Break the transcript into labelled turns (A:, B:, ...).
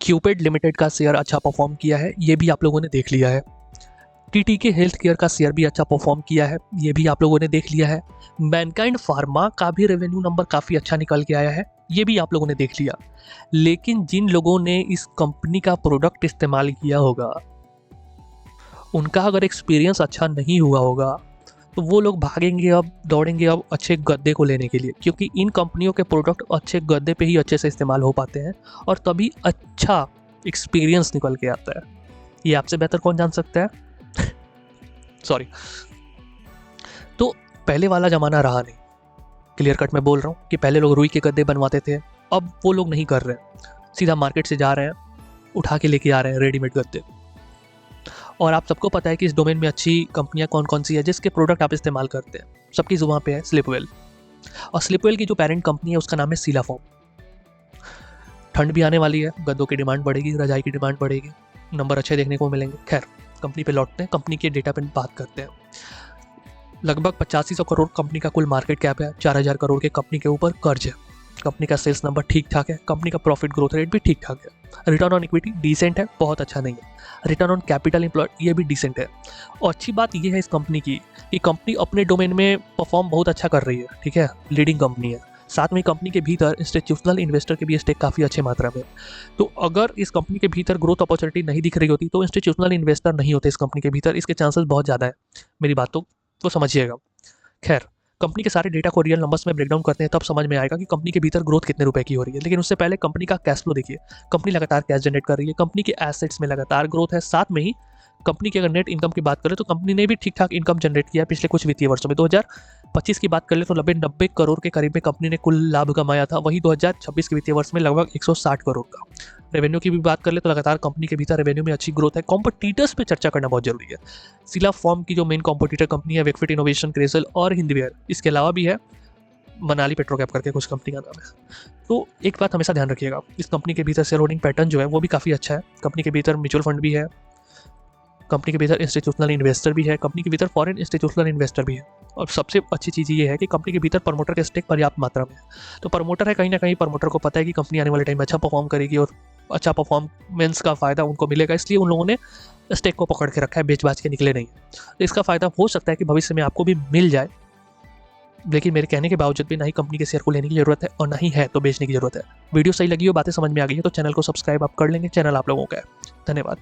A: क्यूपेड limited का share अच्छा perform किया है, ये भी आप लोगों ने देख लिया है। टीटीके हेल्थ केयर का शेयर भी अच्छा परफॉर्म किया है, ये भी आप लोगों ने देख लिया है। मैनकाइंड फार्मा का भी रेवेन्यू नंबर काफ़ी अच्छा निकल के आया है, ये भी आप लोगों ने देख लिया। लेकिन जिन लोगों ने इस कंपनी का प्रोडक्ट इस्तेमाल किया होगा, उनका अगर एक्सपीरियंस अच्छा नहीं हुआ होगा, तो वो लोग भागेंगे अब, दौड़ेंगे अब अच्छे गद्दे को लेने के लिए, क्योंकि इन कंपनियों के प्रोडक्ट अच्छे गद्दे पे ही अच्छे से इस्तेमाल हो पाते हैं और तभी अच्छा एक्सपीरियंस निकल के आता है। ये आपसे बेहतर कौन जान सकता है? सॉरी। तो पहले वाला ज़माना रहा नहीं, क्लियर कट मैं बोल रहा हूँ कि पहले लोग रुई के गद्दे बनवाते थे, अब वो लोग नहीं कर रहे हैं। सीधा मार्केट से जा रहे हैं, उठा के लेके आ रहे हैं रेडीमेड गद्दे। और आप सबको पता है कि इस डोमेन में अच्छी कंपनियां कौन कौन सी है जिसके प्रोडक्ट आप इस्तेमाल करते हैं, सबकी जुबान पे है स्लिपवेल। और स्लिपवेल की जो पेरेंट कंपनी है उसका नाम है सीला फोम। ठंड भी आने वाली है, गद्दों की डिमांड बढ़ेगी, रजाई की डिमांड बढ़ेगी, नंबर अच्छे देखने को मिलेंगे। खैर, कंपनी पे लौटते हैं, कंपनी के डेटा पे बात करते हैं। लगभग 8500 करोड़ कंपनी का कुल मार्केट कैप है, 4000 करोड़ के कंपनी के ऊपर कर्ज है, कंपनी का सेल्स नंबर ठीक ठाक है, कंपनी का प्रॉफिट ग्रोथ रेट भी ठीक ठाक है, रिटर्न ऑन इक्विटी डिसेंट है, बहुत अच्छा नहीं है, रिटर्न ऑन कैपिटल एम्प्लॉयड ये भी डिसेंट है। और अच्छी बात ये है इस कंपनी की कि कंपनी अपने डोमेन में परफॉर्म बहुत अच्छा कर रही है, ठीक है, लीडिंग कंपनी है। साथ में कंपनी के भीतर इंस्टीट्यूशनल इन्वेस्टर के भी स्टेक काफ़ी अच्छे मात्रा में। तो अगर इस कंपनी के भीतर ग्रोथ अपॉर्चुनिटी नहीं दिख रही होती तो इंस्टीट्यूशनल इन्वेस्टर नहीं होते इस कंपनी के भीतर, इसके चांसेस बहुत ज़्यादा है। मेरी बात तो समझिएगा। खैर, कंपनी के सारे डेटा को रियल नंबर्स में ब्रेकडाउन करते हैं तब समझ में आएगा कि कंपनी के भीतर ग्रोथ कितने रुपए की हो रही है। लेकिन उससे पहले कंपनी का कैश फ्लो देखिए, कंपनी लगातार कैश जनरेट कर रही है, कंपनी के एसेट्स में लगातार ग्रोथ है। साथ में ही कंपनी की अगर नेट इनकम की बात करें तो कंपनी ने भी ठीक ठाक इनकम जनरेट किया है पिछले कुछ वित्तीय वर्षों में। 2025 की बात कर ले तो 90 करोड़ के करीब में कंपनी ने कुल लाभ कमाया था, वही 2026 के वित्तीय वर्ष में लगभग 160 करोड़ का। रेवेन्यू की भी बात कर ले तो लगातार कंपनी के भीतर रेवेन्यू में अच्छी ग्रोथ है। कॉम्पिटिटर्स पे चर्चा करना बहुत जरूरी है। सिला फॉर्म की जो मेन कॉम्पिटिटर कंपनी है विकफिट इनोवेशन, क्रेसल और हिंदवेयर, इसके अलावा भी है मनाली पेट्रोकैप करके कुछ कंपनी का नाम है। तो एक बात हमेशा ध्यान रखिएगा, इस कंपनी के भीतर शेयर होल्डिंग पैटर्न जो है वो भी काफ़ी अच्छा है। कंपनी के भीतर म्यूचुअल फंड भी है, कंपनी के भीतर इंस्टीट्यूशनल इन्वेस्टर भी है, कंपनी के भीतर फॉरेन इंस्टीट्यूशनल इन्वेस्टर भी है। और सबसे अच्छी चीज़ ये है कि कंपनी के भीतर प्रमोटर के स्टेक पर्याप्त मात्रा में है। तो प्रमोटर है, कहीं ना कहीं प्रमोटर को पता है कि कंपनी आने वाले टाइम में अच्छा परफॉर्म करेगी और अच्छा परफॉर्मेंस का फ़ायदा उनको मिलेगा, इसलिए उन लोगों ने स्टेक को पकड़ के रखा है, बेच बाच के निकले नहीं। तो इसका फ़ायदा हो सकता है कि भविष्य में आपको भी मिल जाए, लेकिन मेरे कहने के बावजूद भी ना ही कंपनी के शेयर को लेने की जरूरत है और ना ही है तो बेचने की जरूरत है। वीडियो सही लगी हो, बातें समझ में आ गई है तो चैनल को सब्सक्राइब आप कर लेंगे, चैनल आप लोगों का है। धन्यवाद।